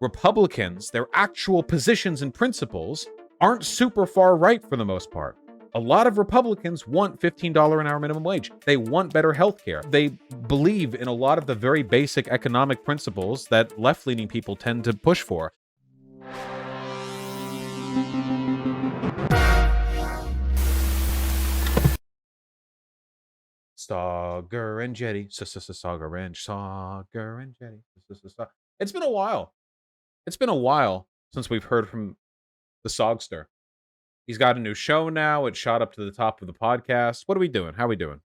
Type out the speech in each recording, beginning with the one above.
Republicans, their actual positions and principles aren't super far right for the most part. A lot of Republicans want $15 an hour minimum wage. They want better health care. They believe in a lot of the very basic economic principles that left-leaning people tend to push for. Saagar and Jetty, Saagar and Jetty. It's been a while. It's been a while since we've heard from the Sogster. He's got a new show now. It shot up to the top of the podcast. What are we doing? How are we doing?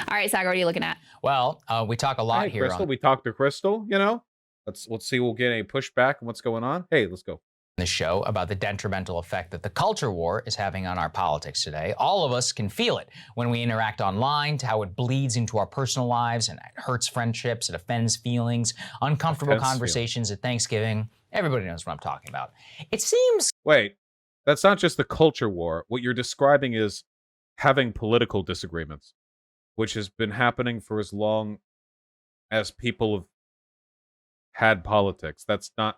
All right, Saagar, what are you looking at? Well, we talk a lot here. Krystal, we talked to Krystal, you know. Let's see, we'll get a pushback on what's going on. Hey, let's go. The show about the detrimental effect that the culture war is having on our politics today. All of us can feel it when we interact online, to how it bleeds into our personal lives and it hurts friendships, it offends feelings, uncomfortable conversations at Thanksgiving. Everybody knows what I'm talking about. It seems... Wait, that's not just the culture war. What you're describing is having political disagreements, which has been happening for as long as people have had politics. That's not...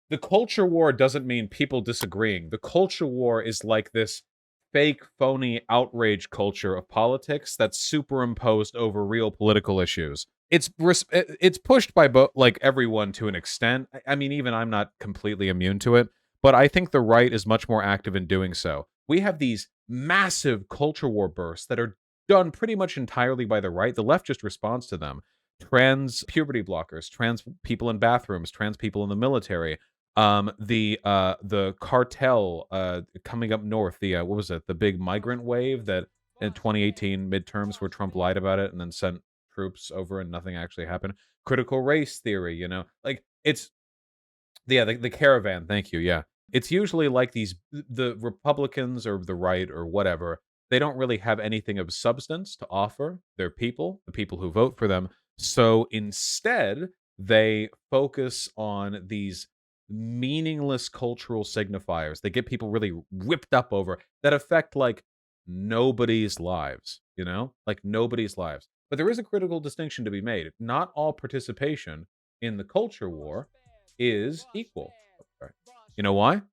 The culture war doesn't mean people disagreeing. The culture war is like this fake, phony outrage culture of politics that's superimposed over real political issues. It's pushed by like everyone to an extent. I mean, even I'm not completely immune to it, but I think the right is much more active in doing so. We have these massive culture war bursts that are done pretty much entirely by the right. The left just responds to them. Trans puberty blockers, trans people in bathrooms, trans people in the military. The cartel coming up north, the what was it, the big migrant wave that in 2018 midterms where Trump lied about it and then sent troops over and nothing actually happened. Critical race theory, you know, like it's the caravan. Thank you. Yeah, it's usually like the Republicans or the right or whatever. They don't really have anything of substance to offer their people, the people who vote for them. So instead, they focus on these meaningless cultural signifiers that get people really whipped up over, that affect like nobody's lives, you know, like nobody's lives. But there is a critical distinction to be made. Not all participation in the culture war is equal. You know why?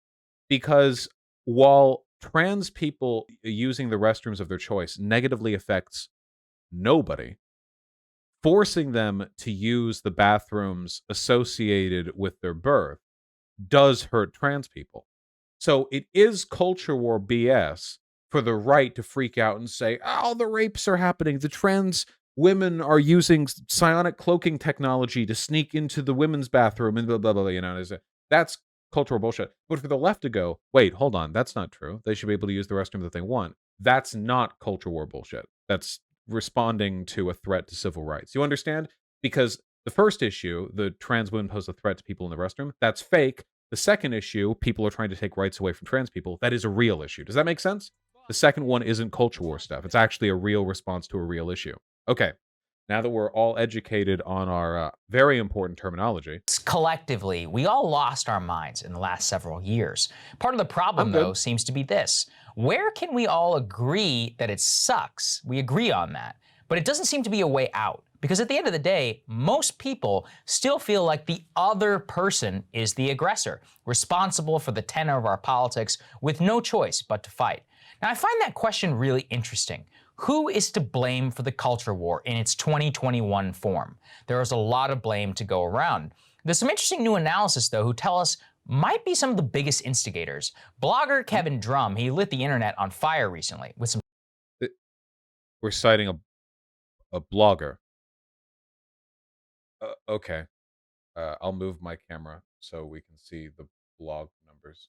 Because while trans people using the restrooms of their choice negatively affects nobody, forcing them to use the bathrooms associated with their birth does hurt trans people. So it is culture war BS for the right to freak out and say, oh, the rapes are happening. The trans women are using psionic cloaking technology to sneak into the women's bathroom and blah, blah, blah. You know, that's cultural bullshit. But for the left to go, wait, hold on, that's not true. They should be able to use the restroom that they want. That's not culture war bullshit. That's responding to a threat to civil rights. You understand? Because the first issue, the trans women pose a threat to people in the restroom, that's fake. The second issue, people are trying to take rights away from trans people, that is a real issue. Does that make sense? The second one isn't culture war stuff. It's actually a real response to a real issue. Okay, now that we're all educated on our very important terminology. Collectively, we all lost our minds in the last several years. Part of the problem, though, seems to be this. Where can we all agree that it sucks? We agree on that. But it doesn't seem to be a way out. Because at the end of the day, most people still feel like the other person is the aggressor, responsible for the tenor of our politics with no choice but to fight. Now, I find that question really interesting. Who is to blame for the culture war in its 2021 form? There is a lot of blame to go around. There's some interesting new analysis, though, who tell us might be some of the biggest instigators. Blogger Kevin Drum, he lit the internet on fire recently with some... We're citing a blogger. Okay. I'll move my camera so we can see the blog numbers.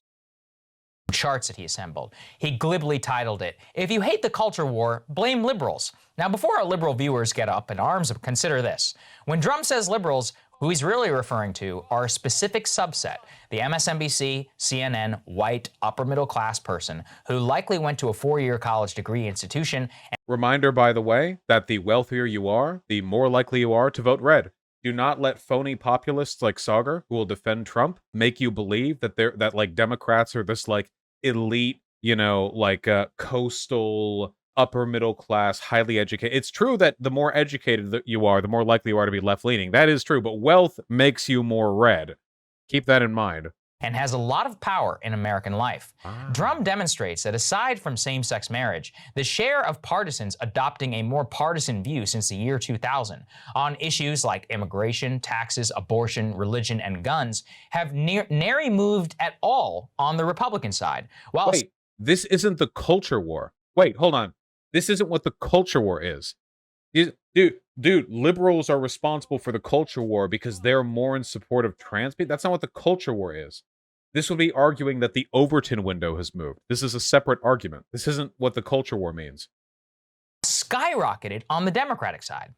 Charts that he assembled. He glibly titled it, "If you hate the culture war, blame liberals." Now, before our liberal viewers get up in arms, consider this. When Drum says liberals, who he's really referring to are a specific subset, the MSNBC, CNN, white, upper middle class person who likely went to a 4-year college degree institution. Reminder, by the way, that the wealthier you are, the more likely you are to vote red. Do not let phony populists like Saagar, who will defend Trump, make you believe that like Democrats are this like elite, you know, like coastal, upper middle class, highly educated. It's true that the more educated that you are, the more likely you are to be left leaning. That is true, but wealth makes you more red. Keep that in mind. and has a lot of power in American life. Ah. Drum demonstrates that aside from same-sex marriage, the share of partisans adopting a more partisan view since the year 2000 on issues like immigration, taxes, abortion, religion, and guns have nary moved at all on the Republican side. While Wait, this isn't the culture war. Wait, hold on. This isn't what the culture war is. Dude, liberals are responsible for the culture war because they're more in support of trans people. That's not what the culture war is. This would be arguing that the Overton window has moved. This is a separate argument. This isn't what the culture war means. skyrocketed on the Democratic side.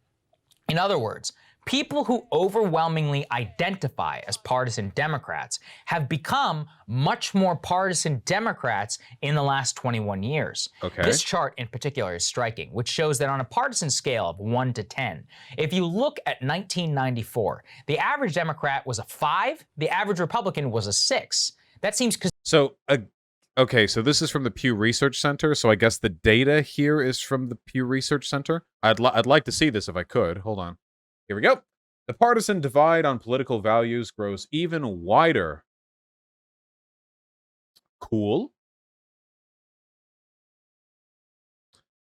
In other words, people who overwhelmingly identify as partisan Democrats have become much more partisan Democrats in the last 21 years. Okay. This chart in particular is striking, which shows that on a partisan scale of 1 to 10, if you look at 1994, the average Democrat was a 5, the average Republican was a 6. That seems So, okay, so this is from the Pew Research Center, so I guess the data here is from the Pew Research Center. I'd like to see this if I could. Hold on. Here we go. The partisan divide on political values grows even wider. Cool.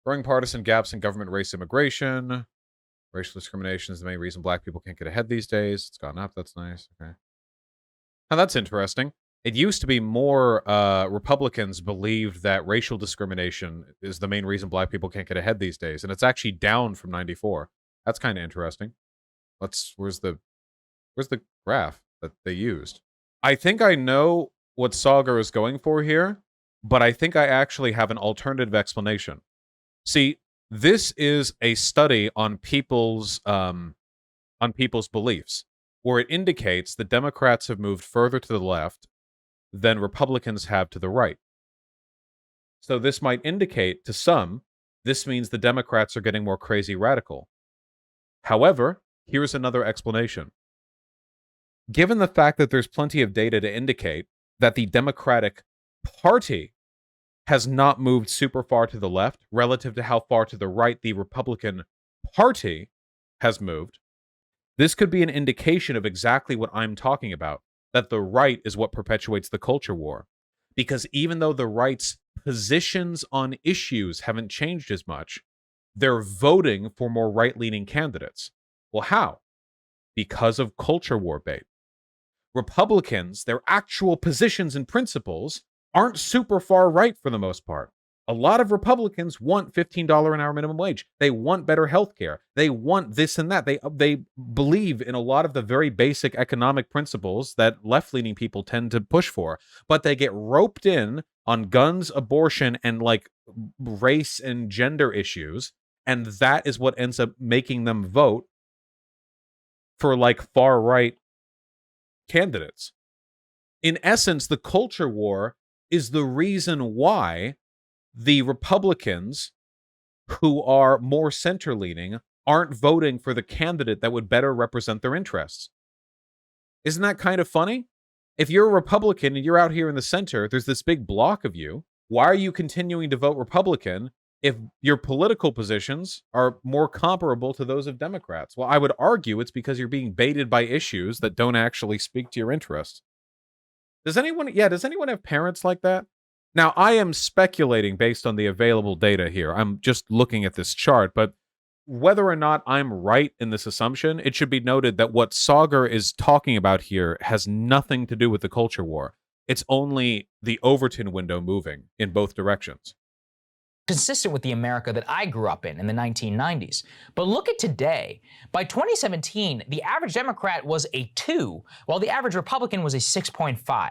Growing partisan gaps in government, race, immigration. Racial discrimination is the main reason black people can't get ahead these days. It's gone up. That's nice. Okay. Now, that's interesting. It used to be more Republicans believed that racial discrimination is the main reason black people can't get ahead these days, and it's actually down from 94. That's kind of interesting. Where's the graph that they used? I think I know what Saagar is going for here, but I think I actually have an alternative explanation. See, this is a study on people's beliefs, where it indicates that Democrats have moved further to the left than Republicans have to the right. So this might indicate to some, this means the Democrats are getting more crazy radical. However, here's another explanation. Given the fact that there's plenty of data to indicate that the Democratic Party has not moved super far to the left relative to how far to the right the Republican Party has moved, this could be an indication of exactly what I'm talking about, that the right is what perpetuates the culture war. Because even though the right's positions on issues haven't changed as much, they're voting for more right-leaning candidates. Well, how? Because of culture war bait. Republicans, their actual positions and principles aren't super far right for the most part. A lot of Republicans want $15 an hour minimum wage. They want better health care. They want this and that. They believe in a lot of the very basic economic principles that left-leaning people tend to push for, but they get roped in on guns, abortion, and like race and gender issues, and that is what ends up making them vote for like far-right candidates. In essence, the culture war is the reason why the Republicans who are more center-leaning aren't voting for the candidate that would better represent their interests. Isn't that kind of funny? If you're a Republican and you're out here in the center, there's this big block of you. Why are you continuing to vote Republican if your political positions are more comparable to those of Democrats? Well, I would argue it's because you're being baited by issues that don't actually speak to your interests. Does anyone have parents like that? Now, I am speculating based on the available data here. I'm just looking at this chart, but whether or not I'm right in this assumption, it should be noted that what Saagar is talking about here has nothing to do with the culture war. It's only the Overton window moving in both directions. Consistent with the America that I grew up in the 1990s. But look at today. By 2017, the average Democrat was a 2, while the average Republican was a 6.5.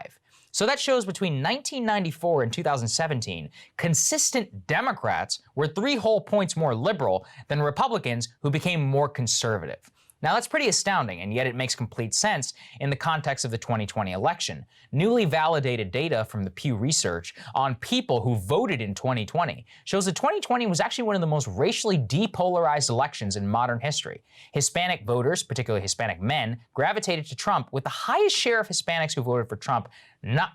So that shows between 1994 and 2017, consistent Democrats were 3 whole points more liberal than Republicans who became more conservative. Now that's pretty astounding, and yet it makes complete sense in the context of the 2020 election. Newly validated data from the Pew Research on people who voted in 2020 shows that 2020 was actually one of the most racially depolarized elections in modern history. Hispanic voters, particularly Hispanic men, gravitated to Trump, with the highest share of Hispanics who voted for Trump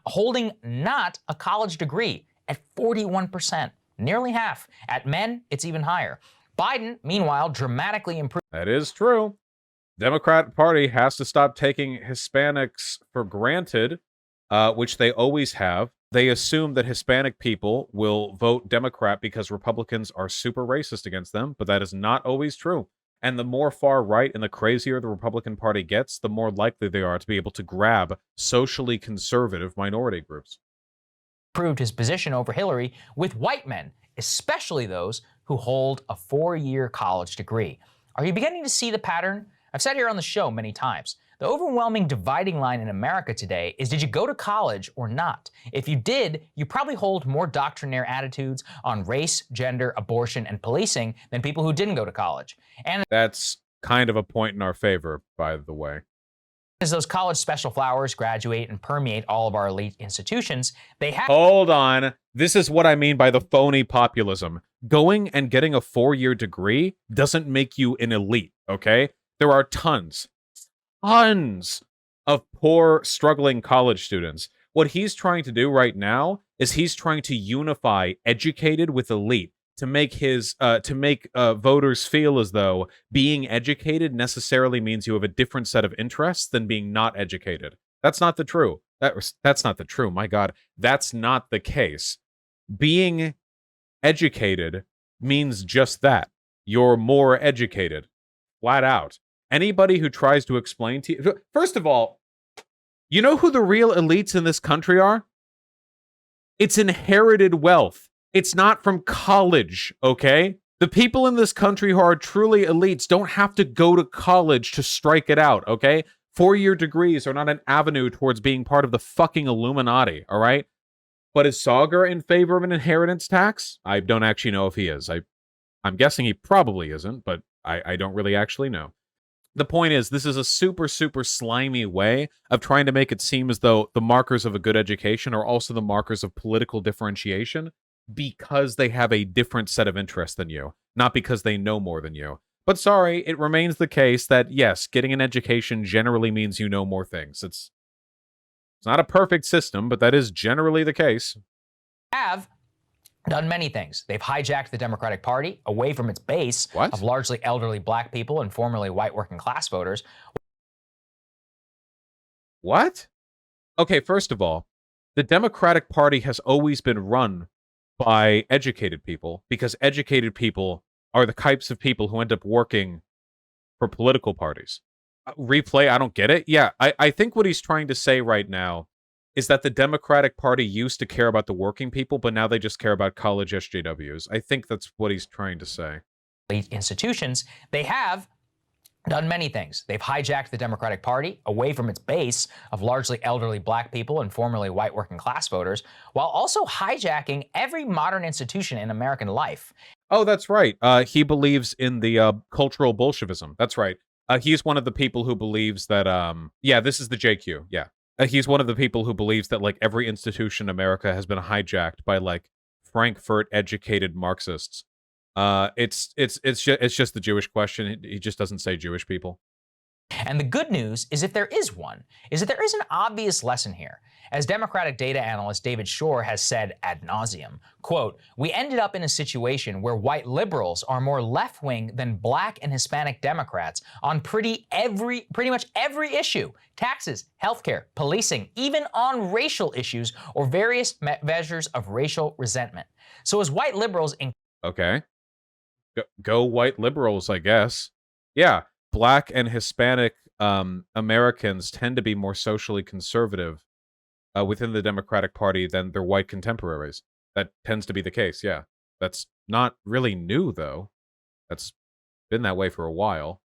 holding not a college degree at 41%, nearly half. At men, it's even higher. Biden, meanwhile, dramatically improved. That is true. Democrat Party has to stop taking Hispanics for granted, which they always have. They assume that Hispanic people will vote Democrat because Republicans are super racist against them, but that is not always true. And the more far right and the crazier the Republican Party gets, the more likely they are to be able to grab socially conservative minority groups. Proved his position over Hillary with white men, especially those who hold a 4-year college degree. Are you beginning to see the pattern? I've said here on the show many times. The overwhelming dividing line in America today is, did you go to college or not? If you did, you probably hold more doctrinaire attitudes on race, gender, abortion, and policing than people who didn't go to college. And that's kind of a point in our favor, by the way. As those college special flowers graduate and permeate all of our elite institutions, they have— Hold on. This is what I mean by the phony populism. Going and getting a 4-year degree doesn't make you an elite, okay? There are tons of poor, struggling college students. What he's trying to do right now is he's trying to unify educated with elite to make voters feel as though being educated necessarily means you have a different set of interests than being not educated. That's not the true. That's not the true. My God, that's not the case. Being educated means just that. You're more educated, flat out. Anybody who tries to explain to you, first of all, you know who the real elites in this country are? It's inherited wealth. It's not from college, okay? The people in this country who are truly elites don't have to go to college to strike it out, okay? 4-year degrees are not an avenue towards being part of the fucking Illuminati, all right? But is Saagar in favor of an inheritance tax? I don't actually know if he is. I'm guessing he probably isn't, but I don't really actually know. The point is, this is a super, super slimy way of trying to make it seem as though the markers of a good education are also the markers of political differentiation, because they have a different set of interests than you, not because they know more than you. But sorry, it remains the case that, yes, getting an education generally means you know more things. It's not a perfect system, but that is generally the case. Have done many things. They've hijacked the Democratic Party away from its base of largely elderly black people and formerly white working class voters. What? Okay, first of all, the Democratic Party has always been run by educated people, because educated people are the types of people who end up working for political parties. Replay, I don't get it. Yeah, I think what he's trying to say right now is that the Democratic Party used to care about the working people, but now they just care about college SJWs. I think that's what he's trying to say. Institutions, they have done many things. They've hijacked the Democratic Party away from its base of largely elderly black people and formerly white working class voters, while also hijacking every modern institution in American life. Oh, that's right. He believes in the cultural Bolshevism. That's right. He's one of the people who believes that, yeah, this is the JQ. Yeah. He's one of the people who believes that, like, every institution in America has been hijacked by, like, Frankfurt educated Marxists. It's just the Jewish question. He just doesn't say Jewish people. And the good news is, if there is one, is that there is an obvious lesson here. As Democratic data analyst David Shore has said ad nauseum, quote, "We ended up in a situation where white liberals are more left-wing than black and Hispanic Democrats on pretty much every issue: taxes, healthcare, policing, even on racial issues or various measures of racial resentment. So as white liberals..." Okay. Go white liberals, I guess. Yeah. Black and Hispanic Americans tend to be more socially conservative within the Democratic Party than their white contemporaries. That tends to be the case, yeah. That's not really new, though. That's been that way for a while.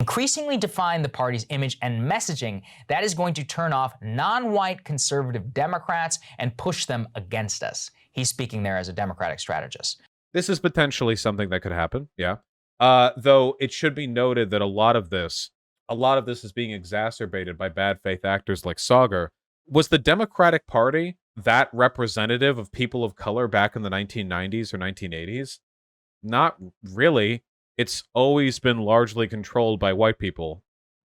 Increasingly define the party's image and messaging that is going to turn off non-white conservative Democrats and push them against us. He's speaking there as a Democratic strategist. This is potentially something that could happen, yeah. Though it should be noted that a lot of this is being exacerbated by bad faith actors like Saagar. Was the Democratic Party that representative of people of color back in the 1990s or 1980s? Not really. It's always been largely controlled by white people,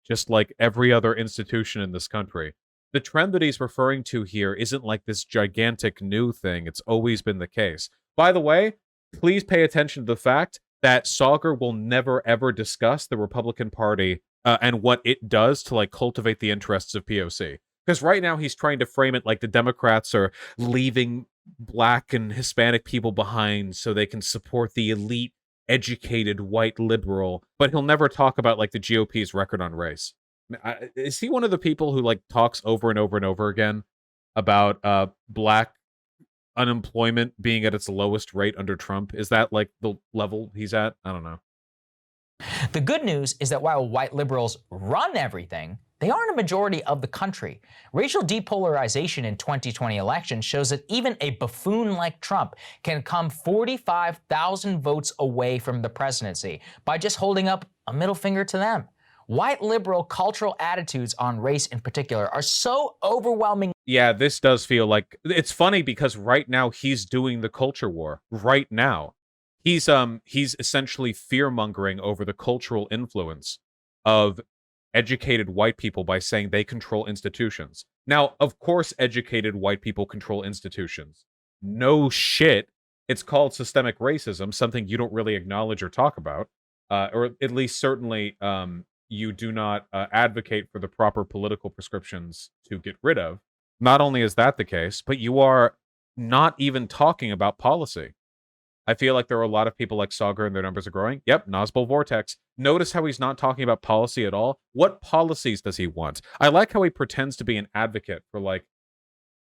just like every other institution in this country. The trend that he's referring to here isn't like this gigantic new thing. It's always been the case. By the way, please pay attention to the fact that Saagar will never, ever discuss the Republican Party and what it does to like cultivate the interests of POC. Because right now he's trying to frame it like the Democrats are leaving black and Hispanic people behind so they can support the elite, educated white liberal, but he'll never talk about like the GOP's record on race. Is he one of the people who like talks over and over and over again about black unemployment being at its lowest rate under Trump? Is that like the level he's at? I don't know. The good news is that while white liberals run everything, they aren't a majority of the country. Racial depolarization in 2020 elections shows that even a buffoon like Trump can come 45,000 votes away from the presidency by just holding up a middle finger to them. White liberal cultural attitudes on race in particular are so overwhelming. Yeah, this does feel like it's funny because right now he's doing the culture war. Right now. He's essentially fear-mongering over the cultural influence of educated white people by saying they control institutions. Now, of course, educated white people control institutions. No shit. It's called systemic racism, something you don't really acknowledge or talk about, or at least certainly you do not advocate for the proper political prescriptions to get rid of. Not only is that the case, but you are not even talking about policy. I feel like there are a lot of people like Saagar and their numbers are growing. Yep, Nazbol Vortex. Notice how he's not talking about policy at all. What policies does he want? I like how he pretends to be an advocate for like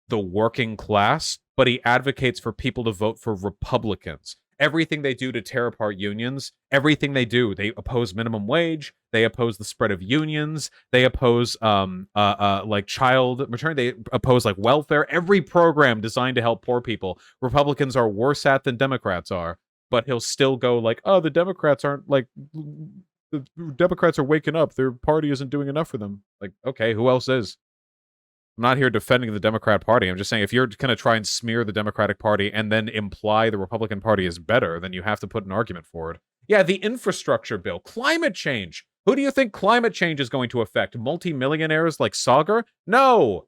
the working class, but he advocates for people to vote for Republicans. Everything they do to tear apart unions, everything they do, they oppose minimum wage, they oppose the spread of unions, they oppose like child maternity, they oppose like welfare, every program designed to help poor people. Republicans are worse at than Democrats are, but he'll still go like, oh, the Democrats aren't like the Democrats are waking up. Their party isn't doing enough for them. Like, okay, who else is? I'm not here defending the Democrat Party. I'm just saying if you're going to try and smear the Democratic Party and then imply the Republican Party is better, then you have to put an argument forward. Yeah, the infrastructure bill, climate change. Who do you think climate change is going to affect? Multi-millionaires like Saagar? No.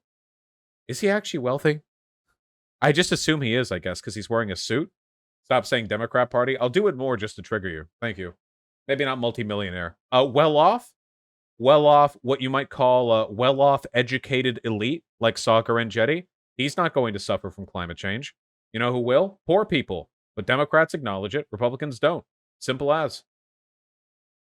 Is he actually wealthy? I just assume he is, I guess, because he's wearing a suit. Stop saying Democrat Party. I'll do it more just to trigger you. Thank you. Maybe not multi-millionaire. Well off? Well-off, what you might call a well-off educated elite like Saagar and Jetty, he's not going to suffer from climate change. You know who will? Poor people. But Democrats acknowledge it. Republicans don't. Simple as.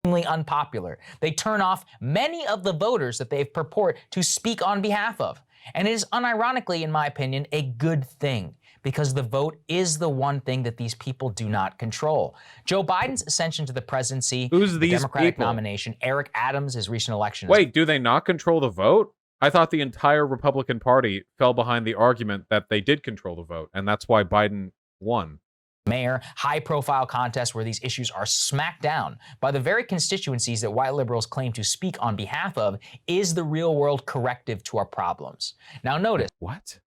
Unpopular. They turn off many of the voters that they purport to speak on behalf of. And it is unironically, in my opinion, a good thing, because the vote is the one thing that these people do not control. Joe Biden's ascension to the presidency, the Democratic nomination, Eric Adams' his recent election. Wait, do they not control the vote? I thought the entire Republican Party fell behind the argument that they did control the vote, and that's why Biden won. Mayor, high-profile contests where these issues are smacked down by the very constituencies that white liberals claim to speak on behalf of is the real-world corrective to our problems. Now notice. What?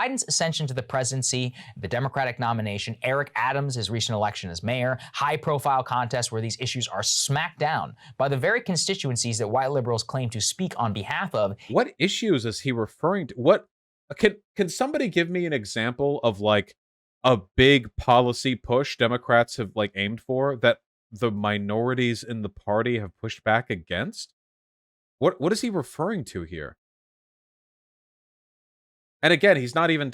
Biden's ascension to the presidency, the Democratic nomination, Eric Adams' his recent election as mayor, high-profile contests where these issues are smacked down by the very constituencies that white liberals claim to speak on behalf of. What issues is he referring to? What can somebody give me an example of like a big policy push Democrats have like aimed for that the minorities in the party have pushed back against? What is he referring to here? And again, he's not even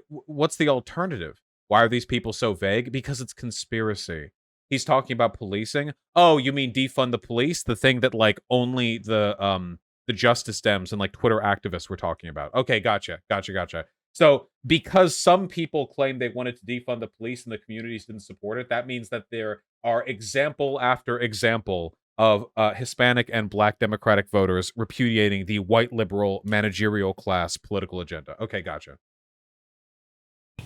what's the alternative? Why are these people so vague? Because it's conspiracy. He's talking about policing. Oh, you mean defund the police? The thing that like only the Justice Dems and like Twitter activists were talking about. Okay, gotcha. So because some people claim they wanted to defund the police and the communities didn't support it, that means that there are example after example of Hispanic and Black Democratic voters repudiating the white liberal managerial class political agenda. Okay, gotcha.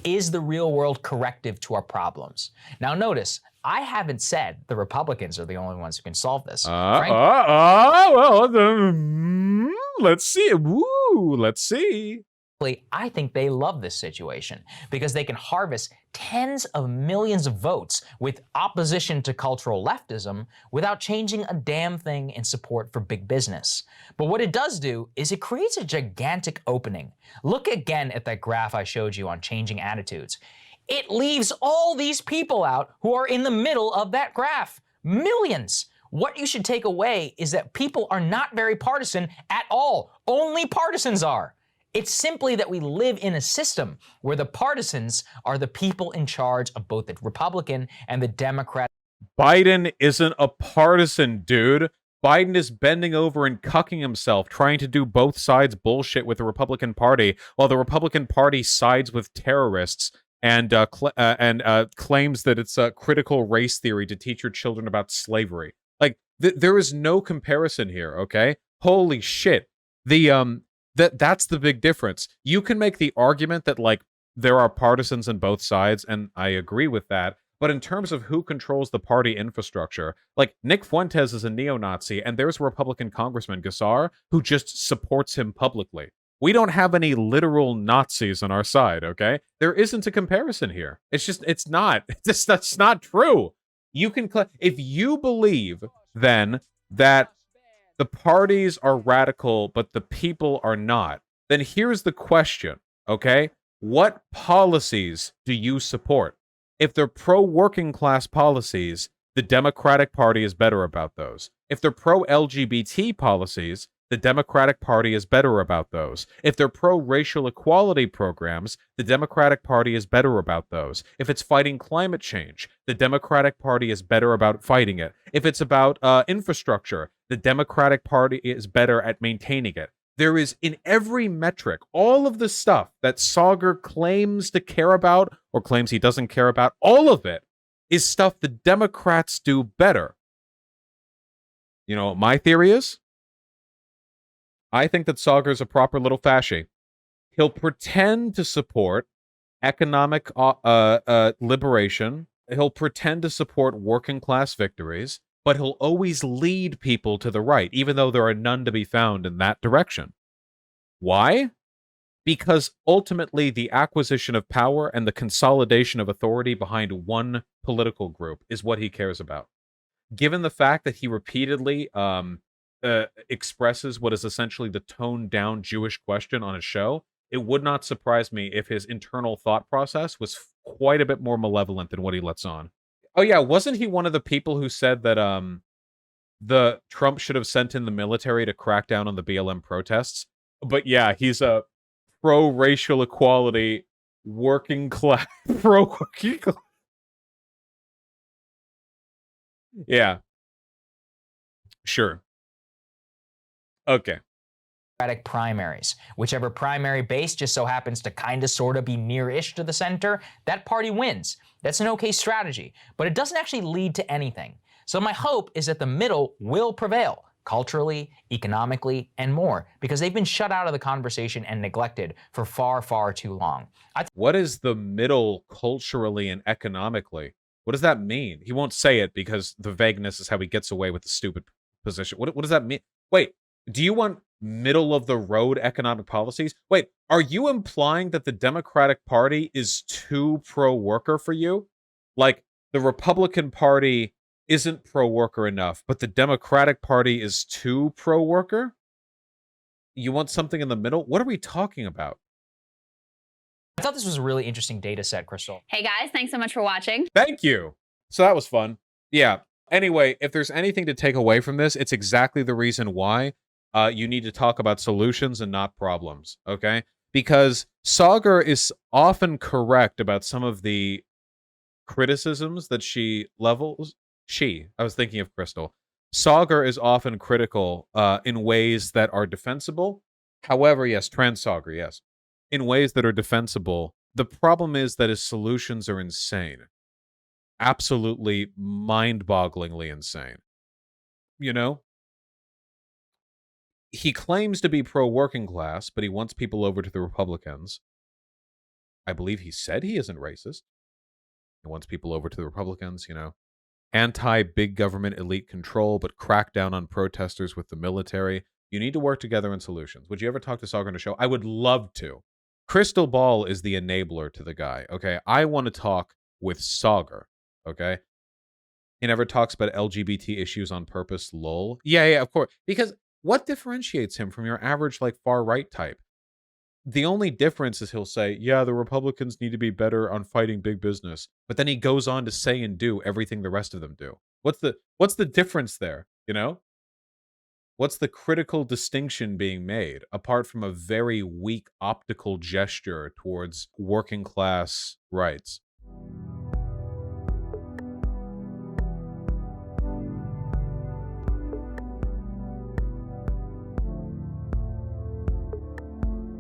Is the real world corrective to our problems? Now notice, I haven't said the Republicans are the only ones who can solve this. Let's see. Woo, let's see. I think they love this situation because they can harvest tens of millions of votes with opposition to cultural leftism without changing a damn thing in support for big business. But what it does do is it creates a gigantic opening. Look again at that graph I showed you on changing attitudes. It leaves all these people out who are in the middle of that graph. Millions. What you should take away is that people are not very partisan at all. Only partisans are. It's simply that we live in a system where the partisans are the people in charge of both the Republican and the Democrat. Biden isn't a partisan, dude. Biden is bending over and cucking himself, trying to do both sides bullshit with the Republican Party, while the Republican Party sides with terrorists and claims that it's a critical race theory to teach your children about slavery. Like there is no comparison here. Okay, holy shit. That's the big difference. You can make the argument that like there are partisans on both sides, and I agree with that. But in terms of who controls the party infrastructure, like Nick Fuentes is a neo-Nazi, and there's a Republican Congressman, Gassar, who just supports him publicly. We don't have any literal Nazis on our side, okay? There isn't a comparison here. It's not. That's not true. You can, if you believe then that the parties are radical, but the people are not, then here's the question, okay? What policies do you support? If they're pro-working class policies, the Democratic Party is better about those. If they're pro-LGBT policies, the Democratic Party is better about those. If they're pro-racial equality programs, the Democratic Party is better about those. If it's fighting climate change, the Democratic Party is better about fighting it. If it's about infrastructure, the Democratic Party is better at maintaining it. There is, in every metric, all of the stuff that Saagar claims to care about or claims he doesn't care about, all of it is stuff the Democrats do better. You know what my theory is? I think that Saagar's a proper little fasci. He'll pretend to support economic liberation. He'll pretend to support working class victories, but he'll always lead people to the right, even though there are none to be found in that direction. Why? Because ultimately the acquisition of power and the consolidation of authority behind one political group is what he cares about. Given the fact that he repeatedly expresses what is essentially the toned-down Jewish question on his show, it would not surprise me if his internal thought process was quite a bit more malevolent than what he lets on. Oh yeah, wasn't he one of the people who said that the Trump should have sent in the military to crack down on the BLM protests? But yeah, he's a pro-racial equality, working class, pro-working class. Yeah. Sure. Okay. Primaries. Whichever primary base just so happens to kind of sort of be near-ish to the center, that party wins. That's an okay strategy, but it doesn't actually lead to anything. So my hope is that the middle will prevail, culturally, economically, and more, because they've been shut out of the conversation and neglected for far, far too long. What is the middle culturally and economically? What does that mean? He won't say it because the vagueness is how he gets away with the stupid position. What does that mean? Wait, do you want middle of the road economic policies? Wait, are you implying that the Democratic Party is too pro-worker for you? Like the Republican Party isn't pro-worker enough, but the Democratic Party is too pro-worker? You want something in the middle? What are we talking about? I thought this was a really interesting data set, Krystal. Hey guys, thanks so much for watching. Thank you. So that was fun. Yeah. Anyway, if there's anything to take away from this, it's exactly the reason why you need to talk about solutions and not problems, okay? Because Saagar is often correct about some of the criticisms that she levels. I was thinking of Krystal. Saagar is often critical in ways that are defensible. However, yes, trans Saagar, yes. In ways that are defensible. The problem is that his solutions are insane. Absolutely mind-bogglingly insane. You know? He claims to be pro-working class, but he wants people over to the Republicans. I believe he said he isn't racist. He wants people over to the Republicans, you know. Anti-big government elite control, but crack down on protesters with the military. You need to work together on solutions. Would you ever talk to Saagar on a show? I would love to. Krystal Ball is the enabler to the guy, okay? I want to talk with Saagar, okay? He never talks about LGBT issues on purpose, lol. Yeah, of course. Because what differentiates him from your average, like, far-right type? The only difference is he'll say, yeah, the Republicans need to be better on fighting big business. But then he goes on to say and do everything the rest of them do. What's the difference there, you know? What's the critical distinction being made apart from a very weak optical gesture towards working class rights?